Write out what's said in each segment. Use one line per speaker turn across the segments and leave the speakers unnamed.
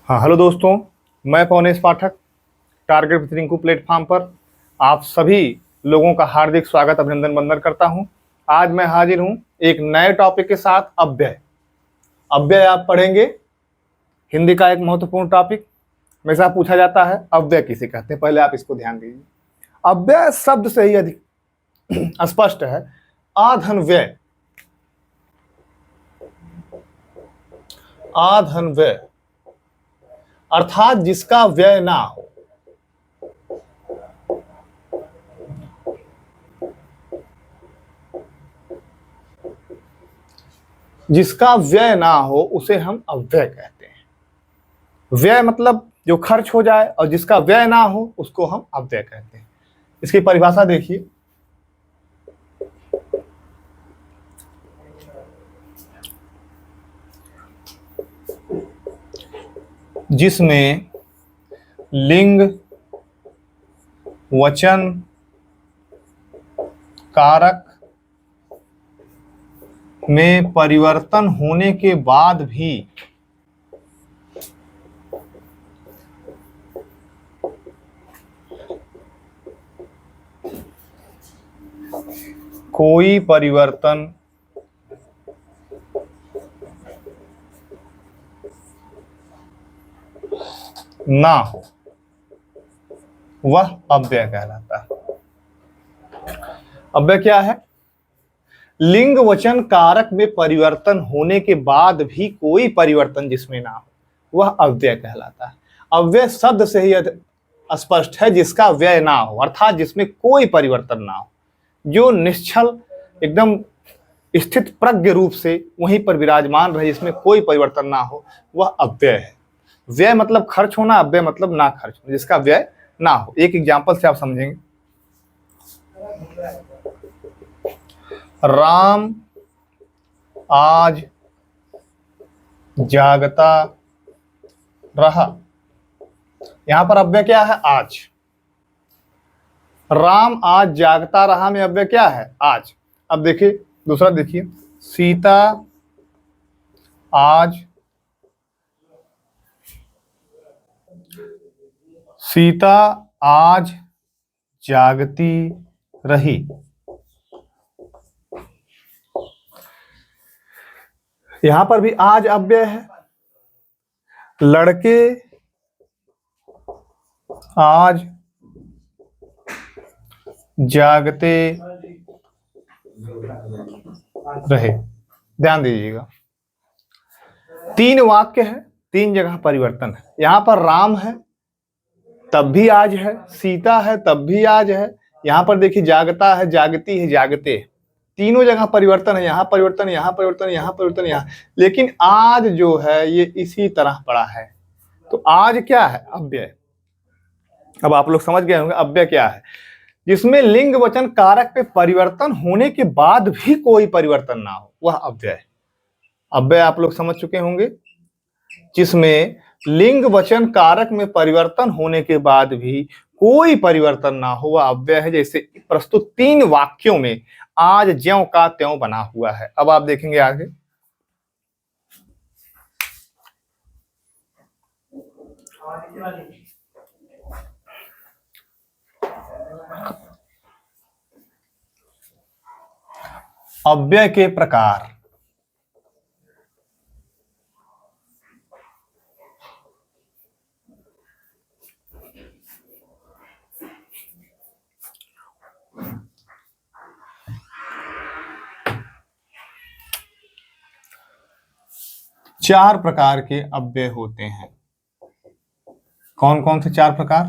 हाँ, हेलो दोस्तों। मैं पवनेश पाठक, टारगेट विथ रिंकू प्लेटफॉर्म पर आप सभी लोगों का हार्दिक स्वागत अभिनंदन वंदन करता हूं। आज मैं हाजिर हूं एक नए टॉपिक के साथ। अव्यय अव्यय आप पढ़ेंगे। हिंदी का एक महत्वपूर्ण टॉपिक। हमेशा पूछा जाता है अव्यय किसे कहते हैं। पहले आप इसको ध्यान दीजिए। अव्यय शब्द से ही अधिक स्पष्ट है। आधन व्यय, आधन व्यय अर्थात जिसका व्यय ना हो। जिसका व्यय ना हो उसे हम अव्यय कहते हैं। व्यय मतलब जो खर्च हो जाए, और जिसका व्यय ना हो उसको हम अव्यय कहते हैं। इसकी परिभाषा देखिए। जिसमें लिंग, वचन, कारक में परिवर्तन होने के बाद भी कोई परिवर्तन ना हो वह अव्यय कहलाता है। अव्यय क्या है? लिंग, वचन, कारक में परिवर्तन होने के बाद भी कोई परिवर्तन जिसमें ना हो वह अव्यय कहलाता है। अव्यय शब्द से ही स्पष्ट है जिसका व्यय ना हो, अर्थात जिसमें कोई परिवर्तन ना हो, जो निश्चल एकदम स्थित प्रज्ञ रूप से वहीं पर विराजमान रहे, जिसमें कोई परिवर्तन ना हो, वह अव्यय है। व्यय मतलब खर्च होना, अव्यय मतलब ना खर्च होना, जिसका व्यय ना हो। एक एग्जांपल से आप समझेंगे। राम आज जागता रहा। यहां पर अव्यय क्या है? आज। राम आज जागता रहा में अव्यय क्या है? आज। अब देखिए दूसरा, देखिए सीता आज सीता आज जागती रही। यहां पर भी आज अव्यय है। लड़के आज जागते रहे। ध्यान दीजिएगा, तीन वाक्य है, तीन जगह परिवर्तन है। यहां पर राम है तब भी आज है, सीता है तब भी आज है। यहां पर देखिए जागता है, जागती है, जागते है। तीनों जगह परिवर्तन है। यहां परिवर्तन, यहां परिवर्तन, यहां परिवर्तन, यहां। लेकिन आज जो है ये इसी तरह पड़ा है। तो आज क्या है? अव्यय। अब आप लोग समझ गए होंगे अव्यय क्या है। जिसमें लिंग, वचन, कारक पे परिवर्तन होने के बाद भी कोई परिवर्तन ना हो वह अव्यय है। अव्यय आप लोग समझ चुके होंगे। जिसमें लिंग, वचन, कारक में परिवर्तन होने के बाद भी कोई परिवर्तन ना हो वह अव्यय है। जैसे प्रस्तुत तीन वाक्यों में आज ज्यों का त्यों बना हुआ है। अब आप देखेंगे आगे। अव्यय के प्रकार। चार प्रकार के अव्यय होते हैं। कौन कौन से चार प्रकार?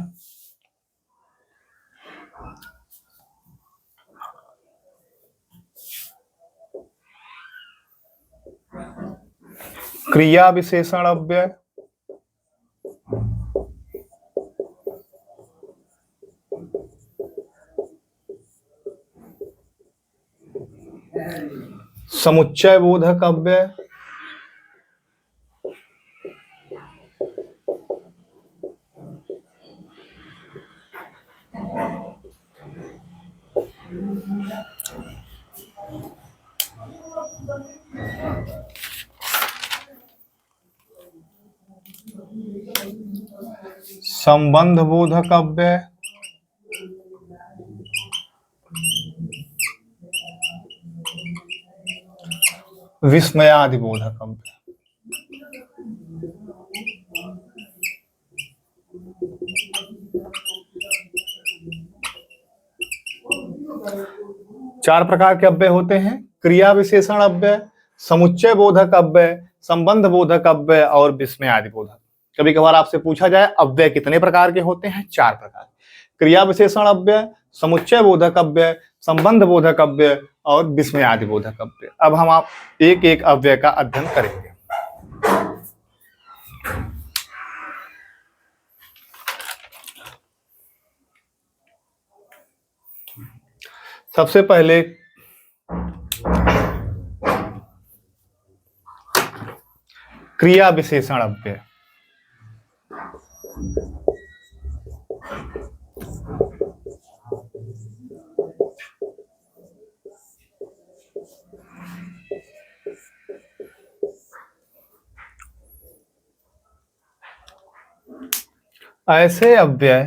क्रिया विशेषण अव्यय, समुच्चय बोधक अव्यय, संबंध बोधक अव्यय, विस्मयादि बोधक अव्यय। चार प्रकार के अव्यय होते हैं: क्रिया विशेषण अव्यय, समुच्चय बोधक अव्यय, संबंध बोधक अव्यय और विस्मयादि बोधक। कभी कभार आपसे पूछा जाए अव्यय कितने प्रकार के होते हैं? चार प्रकार: क्रिया विशेषण अव्यय, समुच्चय बोधक अव्यय, संबंध बोधक अव्यय और विस्मयादि बोधक अव्यय। अब हम आप एक एक अव्यय का अध्ययन करेंगे। सबसे पहले क्रिया विशेषण अव्यय। ऐसे अव्यय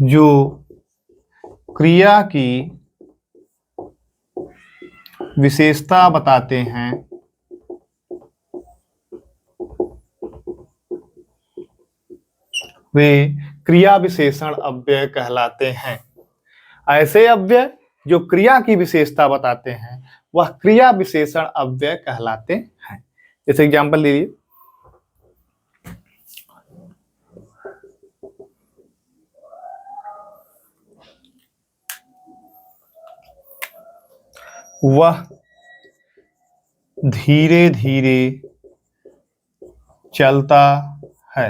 जो क्रिया की विशेषता बताते हैं वे क्रिया विशेषण अव्यय कहलाते हैं। ऐसे अव्यय जो क्रिया की विशेषता बताते हैं वह क्रिया विशेषण अव्यय कहलाते हैं। जैसे एग्जांपल लीजिए, वह धीरे धीरे चलता है।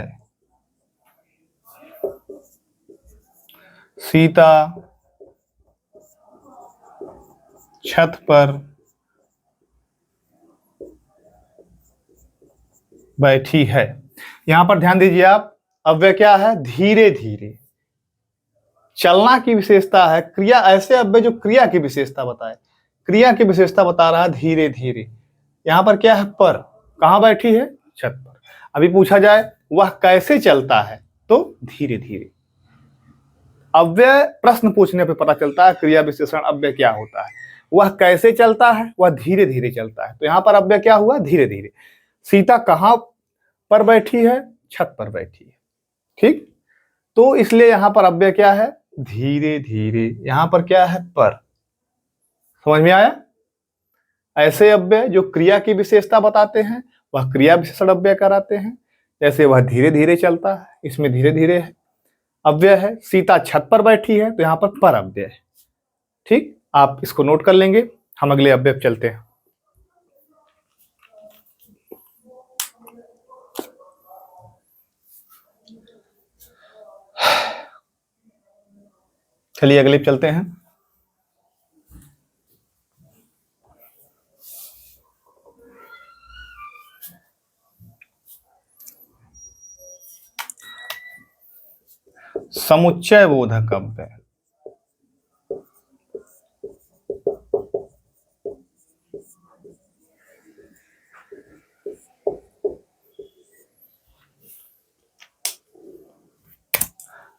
सीता छत पर बैठी है। यहां पर ध्यान दीजिए आप, अव्यय क्या है? धीरे धीरे। चलना की विशेषता है क्रिया। ऐसे अव्यय जो क्रिया की विशेषता बताए, क्रिया की विशेषता बता रहा है धीरे धीरे। यहां पर क्या है? पर। कहां बैठी है? छत पर। अभी पूछा जाए वह कैसे चलता है, तो धीरे धीरे। अव्यय प्रश्न पूछने पे पता चलता है क्रिया विशेषण अव्यय क्या होता है। वह कैसे चलता है? वह धीरे धीरे चलता है। तो यहां पर अव्यय क्या हुआ? धीरे धीरे। सीता कहां पर बैठी है? छत पर बैठी है। ठीक, तो इसलिए यहां पर अव्यय क्या है? धीरे धीरे। यहां पर क्या है? पर। समझ में आया? ऐसे अव्यय जो क्रिया की विशेषता बताते हैं वह क्रिया विशेषण अव्यय कराते हैं। जैसे वह धीरे धीरे चलता है, इसमें धीरे धीरे है अव्यय है। सीता छत पर बैठी है, तो यहां पर अव्यय है। ठीक, आप इसको नोट कर लेंगे। हम अगले अव्यय पे चलते हैं। चलिए अगले पे चलते हैं। समुच्चय बोधक अव्यय।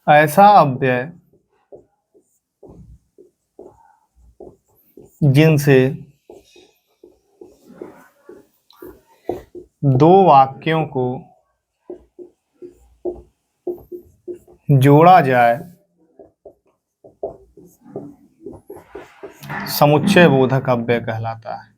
ऐसा अव्यय जिनसे दो वाक्यों को जोड़ा जाए समुच्चय बोधक अव्यय कहलाता है।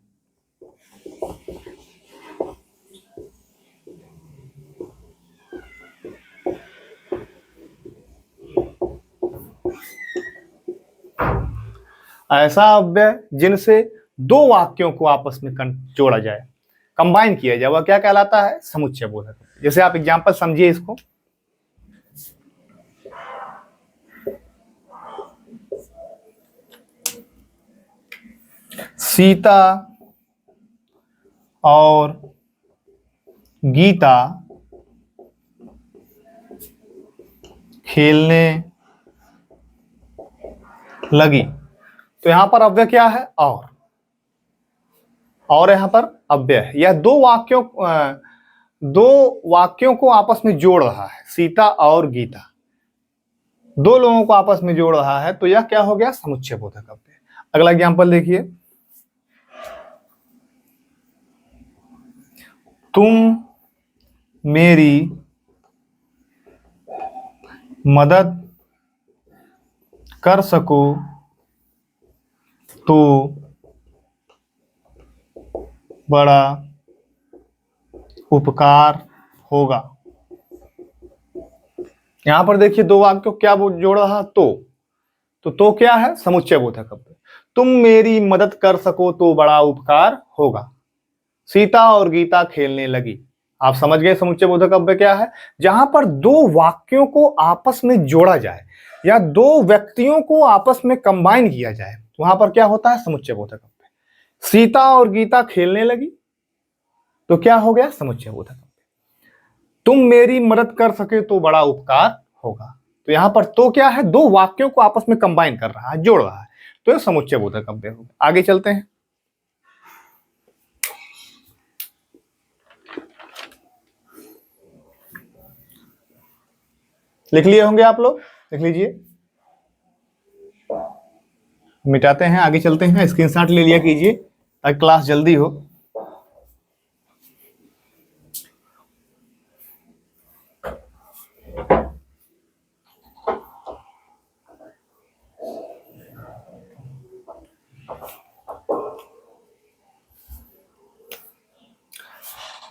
ऐसा अव्यय जिनसे दो वाक्यों को आपस में जोड़ा जाए, कंबाइन किया जाए, वह क्या कहलाता है? समुच्चय बोधक। जैसे आप एग्जांपल समझिए इसको। सीता और गीता खेलने लगी। तो यहां पर अव्यय क्या है? और। और यहाँ पर अव्यय है। यह दो वाक्यों को आपस में जोड़ रहा है, सीता और गीता, दो लोगों को आपस में जोड़ रहा है, तो यह क्या हो गया? समुच्चय बोधक अव्यय। अगला एग्जाम्पल देखिए, तुम मेरी मदद कर सको तो बड़ा उपकार होगा। यहां पर देखिए दो वाक्य को क्या जोड़ रहा? तो क्या है? समुच्चय बोधक अव्यय। तुम मेरी मदद कर सको तो बड़ा उपकार होगा। सीता और गीता खेलने लगी। आप समझ गए समुच्चय बोधक अव्यय क्या है? जहां पर दो वाक्यों को आपस में जोड़ा जाए या दो व्यक्तियों को आपस में कंबाइन किया जाए, वहां पर क्या होता है? समुच्चय बोधक अव्यय। सीता और गीता खेलने लगी तो क्या हो गया? समुच्चय बोधक अव्यय। तुम मेरी मदद कर सके तो बड़ा उपकार होगा, तो यहां पर तो क्या है? दो वाक्यों को आपस में कंबाइन कर रहा है, जोड़ रहा है, तो यह समुच्चय बोधक अव्यय होगा। आगे चलते हैं, लिख लिए होंगे आप लोग, लिख लीजिए, मिटाते हैं, आगे चलते हैं। स्क्रीनशॉट ले लिया कीजिए ताकि क्लास जल्दी हो।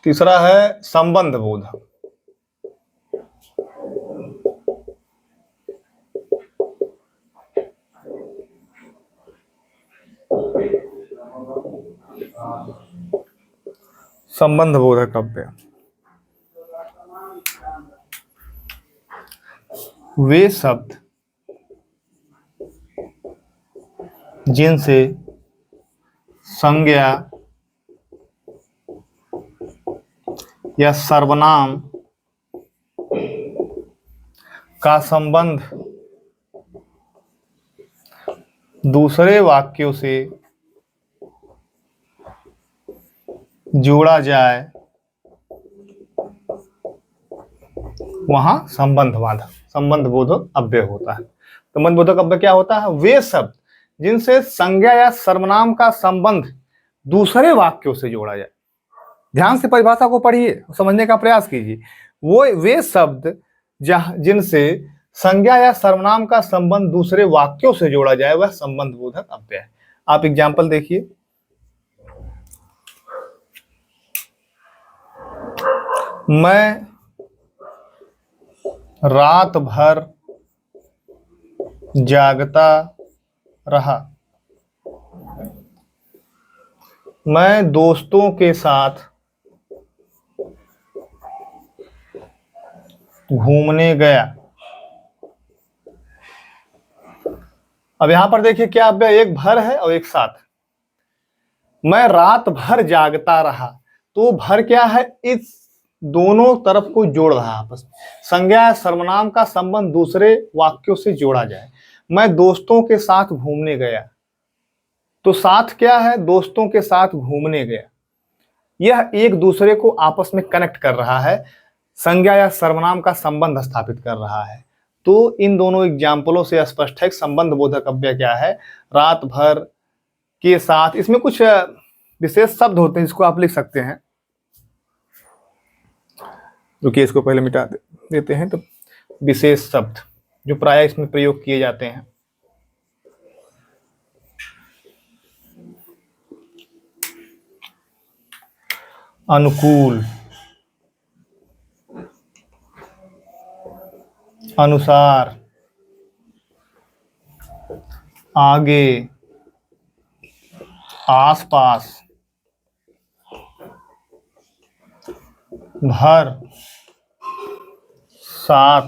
तीसरा है संबंध बोध। संबंध बोधक अव्यय वे शब्द जिनसे संज्ञा या सर्वनाम का संबंध दूसरे वाक्यों से जोड़ा जाए, वहां संबंध बोधक अव्यय होता है। संबंध बोधक अव्यय क्या होता है? वे शब्द जिनसे संज्ञा या सर्वनाम का संबंध दूसरे वाक्यों से जोड़ा जाए। ध्यान से परिभाषा को पढ़िए, समझने का प्रयास कीजिए। वे शब्द जिनसे संज्ञा या सर्वनाम का संबंध दूसरे वाक्यों से जोड़ा जाए, वह संबंध बोधक अव्यय है। आप एग्जाम्पल देखिए, मैं रात भर जागता रहा। मैं दोस्तों के साथ घूमने गया। अब यहां पर देखिए क्या अव्यय? एक भर है और एक साथ। मैं रात भर जागता रहा, तो भर क्या है? इस दोनों तरफ को जोड़ रहा है आपस में। संज्ञा या सर्वनाम का संबंध दूसरे वाक्यों से जोड़ा जाए। मैं दोस्तों के साथ घूमने गया, तो साथ क्या है? दोस्तों के साथ घूमने गया। यह एक दूसरे को आपस में कनेक्ट कर रहा है, संज्ञा या सर्वनाम का संबंध स्थापित कर रहा है। तो इन दोनों एग्जाम्पलों से स्पष्ट है कि संबंध बोधक अव्यय क्या है? रात भर के साथ, इसमें कुछ विशेष शब्द होते हैं जिसको आप लिख सकते हैं। रुकिए, इसको पहले मिटा देते हैं। तो विशेष शब्द जो प्रायः इसमें प्रयोग किए जाते हैं, अनुकूल, अनुसार, आगे, आसपास, भर, साथ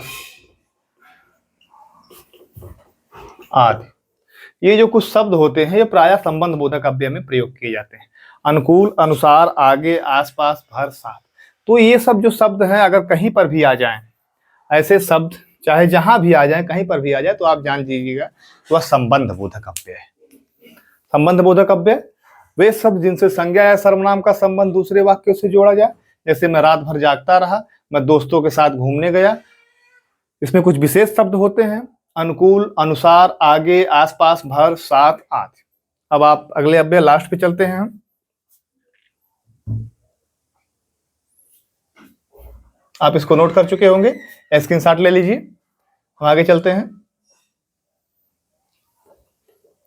आदि। ये जो कुछ शब्द होते हैं ये प्रायः संबंध बोधक अव्यय में प्रयोग किए जाते हैं। अनुकूल, अनुसार, आगे, आसपास, भर, साथ। तो ये सब जो शब्द हैं अगर कहीं पर भी आ जाएं, ऐसे शब्द चाहे जहां भी आ जाए, कहीं पर भी आ जाए, तो आप जान लीजिएगा वह संबंध बोधक अव्यय है। संबंध बोधक अव्यय वे शब्द जिनसे संज्ञा या सर्वनाम का संबंध दूसरे वाक्यों से जोड़ा जाए, जैसे मैं रात भर जागता रहा, मैं दोस्तों के साथ घूमने गया। इसमें कुछ विशेष शब्द होते हैं, अनुकूल, अनुसार, आगे, आसपास, भर, साथ आदि। अब आप अगले अव्यय लास्ट पे चलते हैं हम। आप इसको नोट कर चुके होंगे, स्क्रीनशॉट ले लीजिए। हम आगे चलते हैं,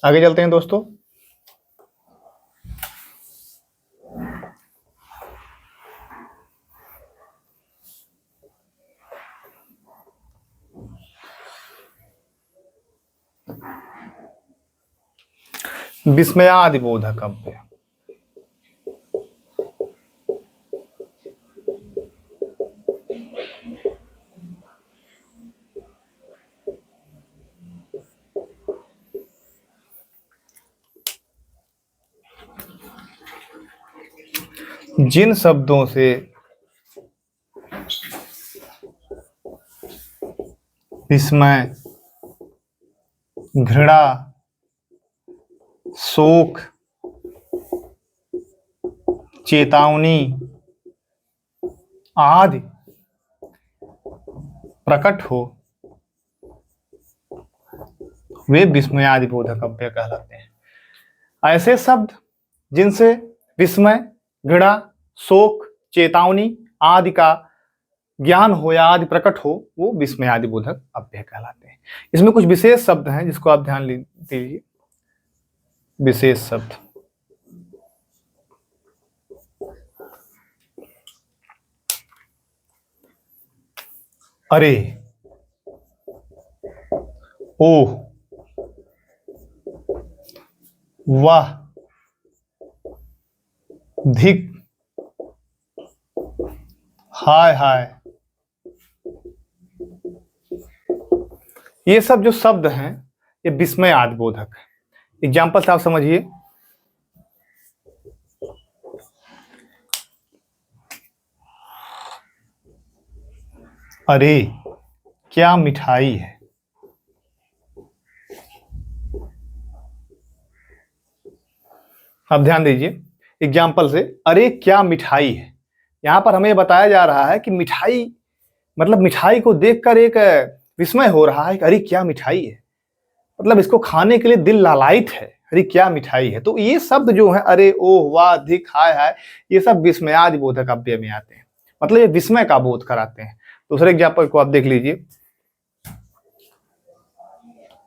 आगे चलते हैं दोस्तों। विस्मयादिबोधक अव्यय। जिन शब्दों से विस्मय, घृणा, शोक, चेतावनी आदि प्रकट हो, वे विस्मयादिबोधक अव्यय कहलाते हैं। ऐसे शब्द जिनसे विस्मय, घृणा, शोक, चेतावनी आदि का ज्ञान हो या आदि प्रकट हो, वो विस्मयादिबोधक अव्यय कहलाते हैं। इसमें कुछ विशेष शब्द हैं जिसको आप ध्यान दीजिए। विशेष शब्द, अरे, ओह, वाह, धिक, हाय हाय, ये सब जो शब्द हैं ये विस्मयादिबोधक है। एग्जाम्पल से आप समझिए, अरे क्या मिठाई है, अब ध्यान दीजिए एग्जाम्पल से, अरे क्या मिठाई है। यहां पर हमें बताया जा रहा है कि मिठाई, मतलब मिठाई को देखकर एक विस्मय हो रहा है कि अरे क्या मिठाई है, मतलब इसको खाने के लिए दिल लालायित है, अरे क्या मिठाई है। तो ये शब्द जो है, अरे, ओह, वाह, धिक, हाय हाय, ये सब विस्मयादिबोधक अव्यय में आते हैं, मतलब ये विस्मय का बोध कराते हैं। दूसरे एग्जाम्पल को आप देख लीजिए,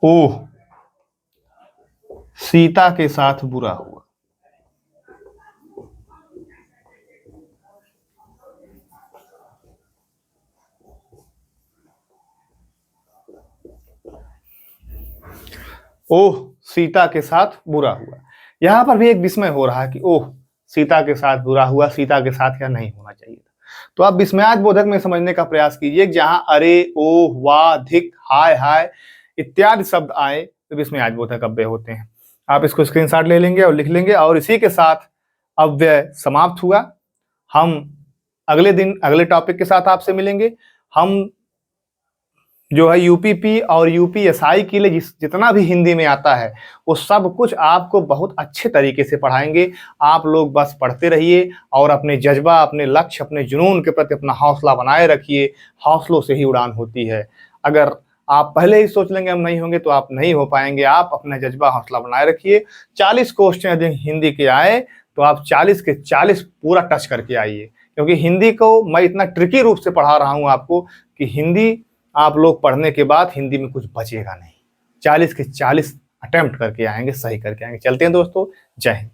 ओह, सीता के साथ बुरा हुआ। ओह, सीता के साथ बुरा हुआ। यहां पर भी एक विस्मय हो रहा है कि ओह, सीता के साथ बुरा हुआ, सीता के साथ क्या नहीं होना चाहिए था। तो आप विस्मयादिबोधक में समझने का प्रयास कीजिए, जहां अरे, ओह, वाह, धिक, हाय हाय इत्यादि शब्द आए तो विस्मयादिबोधक अव्यय होते हैं। आप इसको स्क्रीनशॉट ले लेंगे और लिख लेंगे, और इसी के साथ अव्यय समाप्त हुआ। हम अगले दिन अगले टॉपिक के साथ आपसे मिलेंगे। हम जो है यूपीपी और यूपीएसआई के लिए जितना भी हिंदी में आता है वो सब कुछ आपको बहुत अच्छे तरीके से पढ़ाएंगे। आप लोग बस पढ़ते रहिए और अपने जज्बा, अपने लक्ष्य, अपने जुनून के प्रति अपना हौसला बनाए रखिए। हौसलों से ही उड़ान होती है। अगर आप पहले ही सोच लेंगे हम नहीं होंगे तो आप नहीं हो पाएंगे। आप अपना जज्बा, हौसला बनाए रखिए। 40 क्वेश्चन यदि हिंदी के आए तो आप 40 के 40 पूरा टच करके आइए, क्योंकि हिंदी को मैं इतना ट्रिकी रूप से पढ़ा रहा हूँ आपको कि हिंदी आप लोग पढ़ने के बाद हिंदी में कुछ बचेगा नहीं। 40 के 40 अटेम्प्ट करके आएंगे, सही करके आएंगे। चलते हैं दोस्तों, जय हिंद।